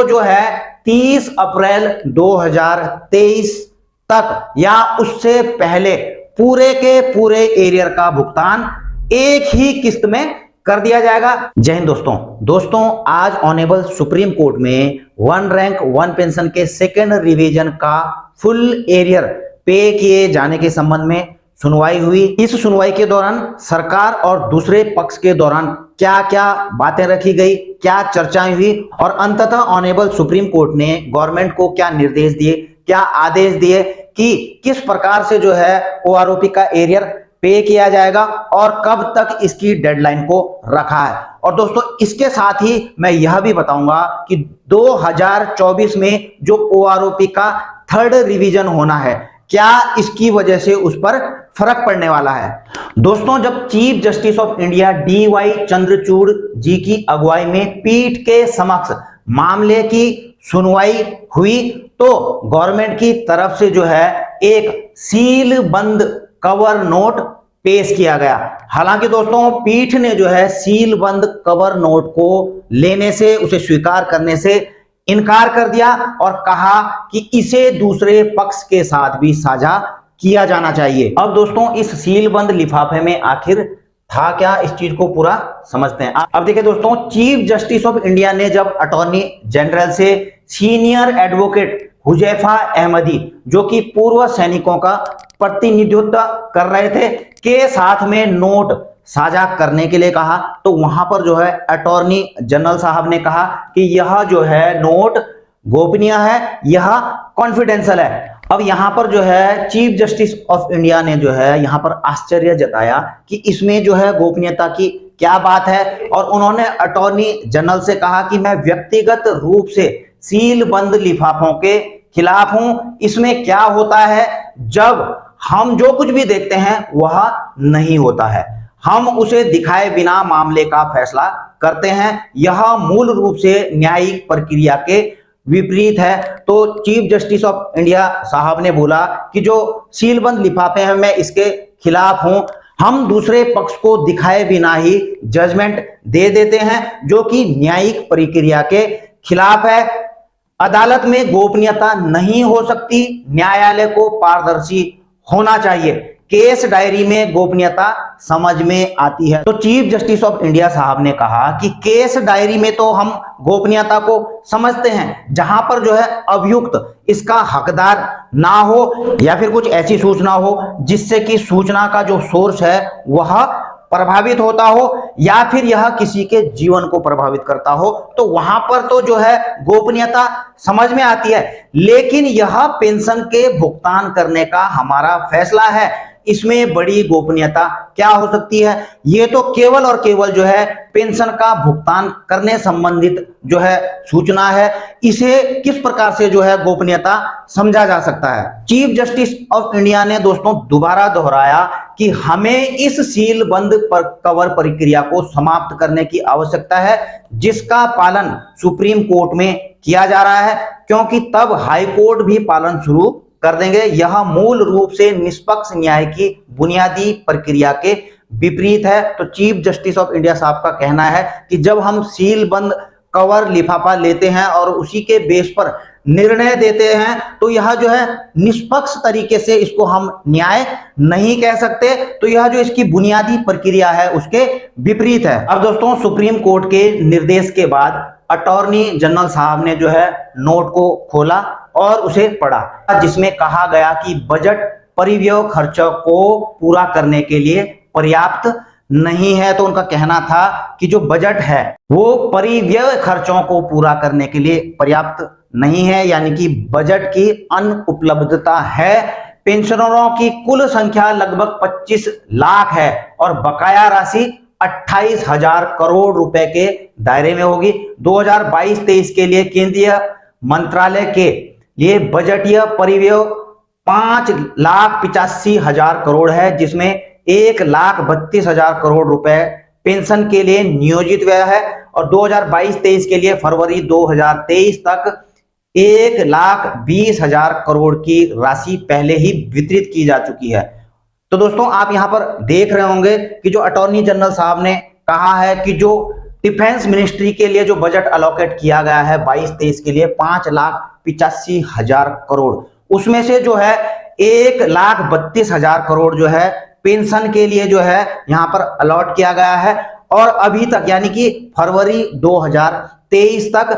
जो है 30 अप्रैल 2023 तक या उससे पहले पूरे के पूरे एरियर का भुगतान एक ही किस्त में कर दिया जाएगा। जय हिंद दोस्तों आज ऑनेबल सुप्रीम कोर्ट में वन रैंक वन पेंशन के सेकेंड रिवीजन का फुल एरियर पे किए जाने के संबंध में सुनवाई हुई। इस सुनवाई के दौरान सरकार और दूसरे पक्ष के दौरान क्या क्या बातें रखी गई, क्या चर्चाएं हुई और अंततः ऑनेबल सुप्रीम कोर्ट ने गवर्नमेंट को क्या निर्देश दिए, क्या आदेश दिए कि किस प्रकार से जो है ओआरओपी का एरियर पे किया जाएगा और कब तक इसकी डेडलाइन को रखा है। और दोस्तों इसके साथ ही मैं यह भी बताऊंगा कि 2024 में जो ओआरओपी का थर्ड रिवीजन होना है, क्या इसकी वजह से उस पर फर्क पड़ने वाला है। दोस्तों जब chief justice of India DY Chandrachud ji की अगुवाई में पीठ के समक्ष मामले की सुनवाई हुई तो गवर्नमेंट की तरफ से जो है एक सील बंद कवर नोट पेश किया गया। हालांकि दोस्तों पीठ ने जो है सील बंद कवर नोट को लेने से, उसे स्वीकार करने से इनकार कर दिया और कहा कि इसे दूसरे पक्ष के साथ भी साझा किया जाना चाहिए। अब दोस्तों इस सील बंद लिफाफे में आखिर था क्या, इस चीज को पूरा समझते हैं। अब देखिए दोस्तों, चीफ जस्टिस ऑफ इंडिया ने जब अटॉर्नी जनरल से सीनियर एडवोकेट हुजैफा अहमदी, जो कि पूर्व सैनिकों का प्रतिनिधित्व कर रहे थे, के साथ में नोट साझा करने के लिए कहा तो वहां पर जो है अटॉर्नी जनरल साहब ने कहा कि यह जो है नोट गोपनीय है, यह कॉन्फिडेंशियल है। अब यहां पर जो है चीफ जस्टिस ऑफ इंडिया ने जो है यहां पर आश्चर्य जताया कि इसमें जो है गोपनीयता की क्या बात है और उन्होंने अटॉर्नी जनरल से कहा कि मैं व्यक्तिगत रूप से सील बंद लिफाफों के खिलाफ हूं। इसमें क्या होता है, जब हम जो कुछ भी देखते हैं वह नहीं होता है, हम उसे दिखाए बिना मामले का फैसला करते हैं, यह मूल रूप से न्यायिक प्रक्रिया के विपरीत है। तो चीफ जस्टिस ऑफ इंडिया साहब ने बोला कि जो सीलबंद लिफाफे हैं मैं इसके खिलाफ हूं। हम दूसरे पक्ष को दिखाए बिना ही जजमेंट दे देते हैं जो कि न्यायिक प्रक्रिया के खिलाफ है। अदालत में गोपनीयता नहीं हो सकती, न्यायालय को पारदर्शी होना चाहिए। केस डायरी में गोपनीयता समझ में आती है। तो चीफ जस्टिस ऑफ इंडिया साहब ने कहा कि केस डायरी में तो हम गोपनीयता को समझते हैं, जहां पर जो है अभियुक्त इसका हकदार ना हो या फिर कुछ ऐसी सूचना हो जिससे कि सूचना का जो सोर्स है वह प्रभावित होता हो या फिर यह किसी के जीवन को प्रभावित करता हो, तो वहां पर तो जो है गोपनीयता समझ में आती है। लेकिन यह पेंशन के भुगतान करने का हमारा फैसला है, इसमें बड़ी गोपनीयता क्या हो सकती है। ये तो केवल और केवल जो है पेंशन का भुगतान करने संबंधित जो है सूचना है, इसे किस प्रकार से जो है गोपनीयता समझा जा सकता है। चीफ जस्टिस ऑफ इंडिया ने दोस्तों दोबारा दोहराया कि हमें इस सील बंद कवर प्रक्रिया को समाप्त करने की आवश्यकता है, जिसका पालन सुप्रीम कोर्ट में किया जा रहा है, क्योंकि तब हाई कोर्ट भी पालन शुरू कर देंगे। यह मूल रूप से निष्पक्ष न्याय की बुनियादी प्रक्रिया के विपरीत है। तो चीफ जस्टिस ऑफ इंडिया साहब का कहना है कि जब हम सील बंद कवर लिफाफा लेते हैं और उसी के बेस पर निर्णय देते हैं तो यह जो है निष्पक्ष तरीके से इसको हम न्याय नहीं कह सकते। तो यह जो इसकी बुनियादी प्रक्रिया है उसके विपरीत है। अब दोस्तों सुप्रीम कोर्ट के निर्देश के बाद अटॉर्नी जनरल साहब ने जो है नोट को खोला और उसे पढ़ा, जिसमें कहा गया कि बजट परिव्यय खर्चों को पूरा करने के लिए पर्याप्त नहीं है। तो उनका कहना था कि जो बजट है वो परिव्यय खर्चों को पूरा करने के लिए पर्याप्त नहीं है, यानी कि बजट की अनुपलब्धता है। पेंशनरों की कुल संख्या लगभग 25 लाख है और बकाया राशि 28,000 करोड़ रुपए के दायरे में होगी। 2022-23 के लिए केंद्रीय मंत्रालय के लिए बजटीय परिव्यय 5,85,000 करोड़ है, जिसमें 1,32,000 करोड़ रुपए पेंशन के लिए नियोजित व्यय है और 2022-23 के लिए फरवरी 2023 तक 1,20,000 करोड़ की राशि पहले ही वितरित की जा चुकी है। तो दोस्तों आप यहां पर देख रहे होंगे कि जो अटॉर्नी जनरल साहब ने कहा है कि जो डिफेंस मिनिस्ट्री के लिए जो बजट अलोकेट किया गया है 22-23 के लिए 5,85,000 करोड़, उसमें से जो है 1,32,000 करोड़ जो है पेंशन के लिए जो है यहां पर अलॉट किया गया है। और अभी तक यानी कि फरवरी 2023 तक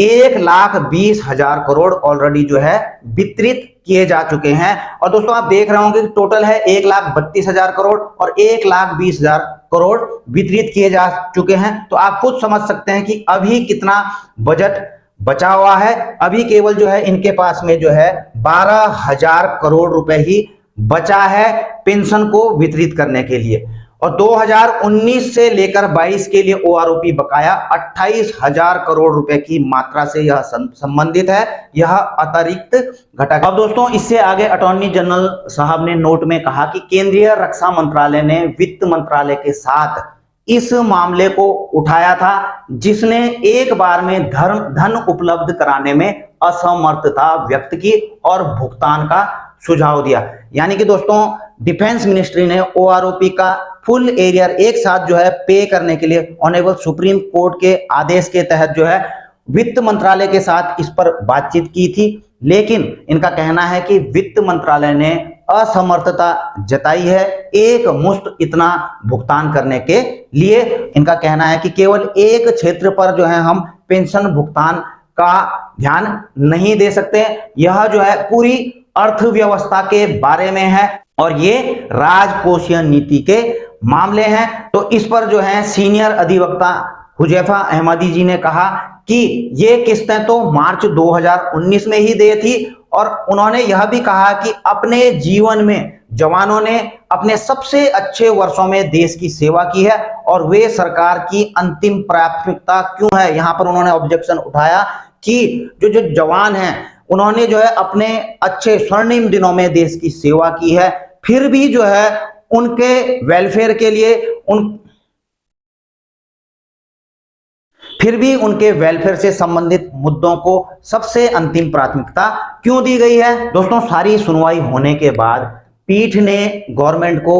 1,20,000 करोड़ ऑलरेडी जो है वितरित किए जा चुके हैं। और दोस्तों आप देख रहे होंगे कि टोटल है 1,32,000 करोड़ और 1,20,000 करोड़ वितरित किए जा चुके हैं। तो आप खुद समझ सकते हैं कि अभी कितना बजट बचा हुआ है। अभी केवल जो है इनके पास में जो है 12,000 करोड़ रुपए ही बचा है पेंशन को वितरित करने के लिए। और 2019 से लेकर 22 के लिए ओआरओपी बकाया 28,000 करोड़ रुपए की मात्रा से यह संबंधित है, यह अतिरिक्त घटक। अब दोस्तों इससे आगे अटॉर्नी जनरल साहब ने नोट में कहा कि केंद्रीय रक्षा मंत्रालय ने वित्त मंत्रालय के साथ इस मामले को उठाया था, जिसने एक बार में धन उपलब्ध कराने में असमर्थता व्यक्त की और भुगतान का सुझाव दिया। यानी कि दोस्तों डिफेंस मिनिस्ट्री ने ओआरओपी का फुल एरियर एक साथ जो है पे करने के लिए ऑनरेबल सुप्रीम कोर्ट के आदेश के तहत जो है वित्त मंत्रालय के साथ इस पर बातचीत की थी, लेकिन इनका कहना है कि वित्त मंत्रालय ने असमर्थता जताई है एक मुश्त इतना भुगतान करने के लिए। इनका कहना है कि केवल एक क्षेत्र पर जो है हम पेंशन भुगतान का ध्यान नहीं दे सकते, यह जो है पूरी अर्थव्यवस्था के बारे में है और ये राजकोषीय नीति के मामले हैं। तो इस पर जो है सीनियर अधिवक्ता हुजैफा अहमदी जी ने कहा कि ये किस्तें तो मार्च 2019 में ही दी थी और उन्होंने यह भी कहा कि अपने जीवन में जवानों ने अपने सबसे अच्छे वर्षों में देश की सेवा की है और वे सरकार की अंतिम प्राथमिकता क्यों है। यहां पर उन्होंने ऑब्जेक्शन उठाया कि जो जवान हैं उन्होंने जो है अपने अच्छे स्वर्णिम दिनों में देश की सेवा की है, फिर भी जो है उनके वेलफेयर के लिए उनके वेलफेयर से संबंधित मुद्दों को सबसे अंतिम प्राथमिकता क्यों दी गई है। दोस्तों सारी सुनवाई होने के बाद पीठ ने गवर्नमेंट को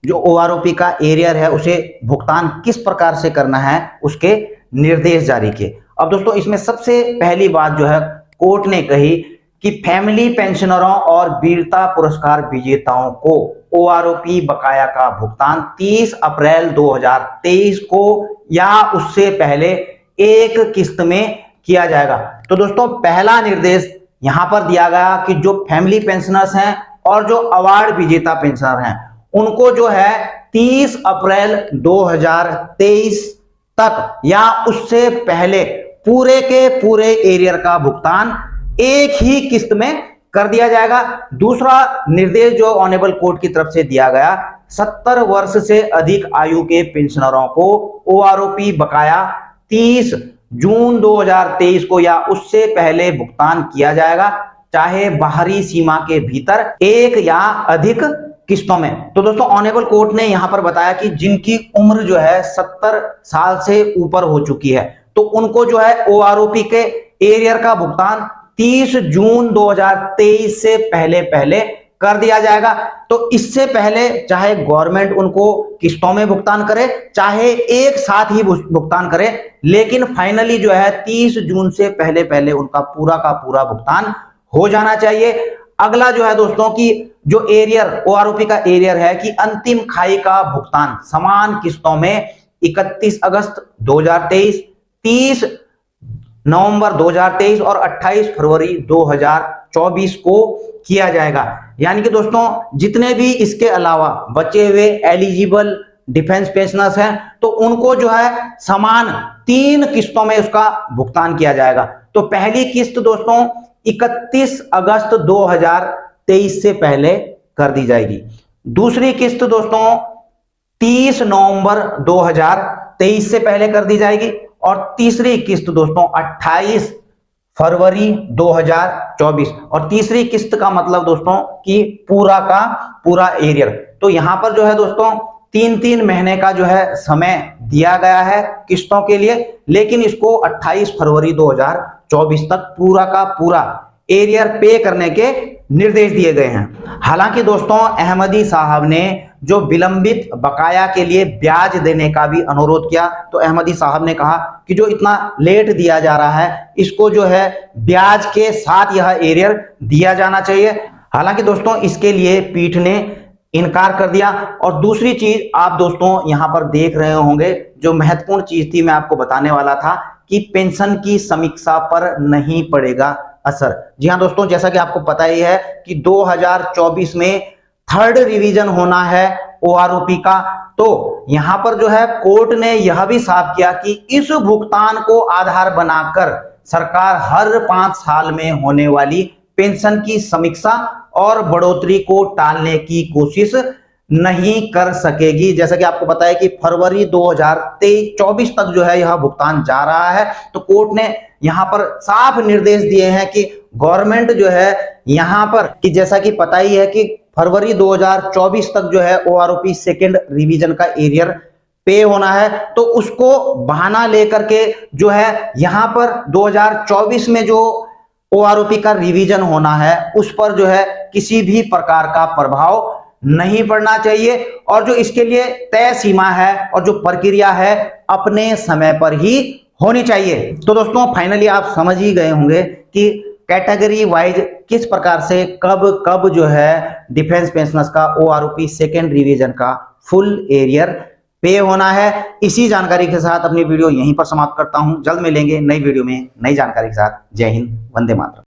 जो ओआरओपी का एरियर है उसे भुगतान किस प्रकार से करना है उसके निर्देश जारी किए। अब दोस्तों इसमें सबसे पहली बात जो है कोर्ट ने कही कि फैमिली पेंशनरों और वीरता पुरस्कार विजेताओं को ओआरओपी बकाया का भुगतान 30 अप्रैल 2023 को या उससे पहले एक किस्त में किया जाएगा। तो दोस्तों पहला निर्देश यहां पर दिया गया कि जो फैमिली पेंशनर्स हैं और जो अवार्ड विजेता पेंशनर हैं उनको जो है 30 अप्रैल 2023 तक या उससे पहले पूरे के पूरे एरियर का भुगतान एक ही किस्त में कर दिया जाएगा। दूसरा निर्देश जो ऑनरेबल कोर्ट की तरफ से दिया गया 70 वर्ष से अधिक आयु के पेंशनरों को ओआरओपी बकाया 30 जून 2023 को या उससे पहले भुगतान किया जाएगा, चाहे बाहरी सीमा के भीतर एक या अधिक किस्तों में। तो दोस्तों ऑनरेबल कोर्ट ने यहां पर बताया कि जिनकी उम्र जो है 70 साल से ऊपर हो चुकी है तो उनको जो है ओआरओपी के एरियर का भुगतान 30 जून 2023 से पहले कर दिया जाएगा। तो इससे पहले चाहे गवर्नमेंट उनको किस्तों में भुगतान करे चाहे एक साथ ही भुगतान करे, लेकिन फाइनली जो है 30 जून से पहले उनका पूरा का पूरा भुगतान हो जाना चाहिए। अगला जो है दोस्तों की जो एरियर ओआरओपी का एरियर है कि अंतिम खाई का भुगतान समान किस्तों में 31 अगस्त 2023, 30 नवंबर 2023 और 28 फरवरी 2024 को किया जाएगा। यानी कि दोस्तों जितने भी इसके अलावा बचे हुए एलिजिबल डिफेंस पेंशनर्स हैं तो उनको जो है समान 3 किस्तों में उसका भुगतान किया जाएगा। तो पहली किस्त दोस्तों 31 अगस्त 2023 से पहले कर दी जाएगी। दूसरी किस्त दोस्तों 30 नवंबर 2023 से पहले कर दी जाएगी और तीसरी किस्त दोस्तों 28 फरवरी 2024 और तीसरी किस्त का मतलब दोस्तों कि पूरा का पूरा एरियर। तो यहां पर जो है दोस्तों 3-3 महीने का जो है समय दिया गया है किस्तों के लिए, लेकिन इसको 28 फरवरी 2024 तक पूरा का पूरा एरियर पे करने के निर्देश दिए गए हैं। हालांकि दोस्तों अहमदी साहब ने जो विलंबित बकाया के लिए ब्याज देने का भी अनुरोध किया, तो अहमदी साहब ने कहा कि जो इतना लेट दिया जा रहा है इसको जो है ब्याज के साथ यह एरियर दिया जाना चाहिए। हालांकि दोस्तों इसके लिए पीठ ने इनकार कर दिया। और दूसरी चीज आप दोस्तों यहां पर देख रहे होंगे, जो महत्वपूर्ण चीज थी मैं आपको बताने वाला था कि पेंशन की समीक्षा पर नहीं पड़ेगा असर। जी हां दोस्तों, जैसा कि आपको पता ही है कि 2024 में थर्ड रिवीजन होना है ओआरओपी का, तो यहां पर जो है कोर्ट ने यह भी साफ किया कि इस भुगतान को आधार बनाकर सरकार हर 5 साल में होने वाली पेंशन की समीक्षा और बढ़ोतरी को टालने की कोशिश नहीं कर सकेगी। जैसा कि आपको पता है कि फरवरी 2024 तक जो है यह भुगतान जा रहा है, तो कोर्ट ने यहां पर साफ निर्देश दिए हैं कि गवर्नमेंट जो है यहां पर, कि जैसा कि पता ही है कि फरवरी 2024 तक जो है ओआरओपी सेकेंड रिवीजन का एरियर पे होना है, तो उसको बहाना लेकर के जो है यहां पर 2024 में जो ओआरओपी का रिवीजन होना है उस पर जो है किसी भी प्रकार का प्रभाव नहीं पड़ना चाहिए, और जो इसके लिए तय सीमा है और जो प्रक्रिया है अपने समय पर ही होनी चाहिए। तो दोस्तों फाइनली आप समझ ही गए होंगे कि कैटेगरी वाइज किस प्रकार से कब कब जो है डिफेंस पेंशनर्स का ओआरओपी सेकेंड रिवीजन का फुल एरियर पे होना है। इसी जानकारी के साथ अपनी वीडियो यहीं पर समाप्त करता हूं। जल्द मिलेंगे नई वीडियो में नई जानकारी के साथ। जय हिंद, वंदे मातरम।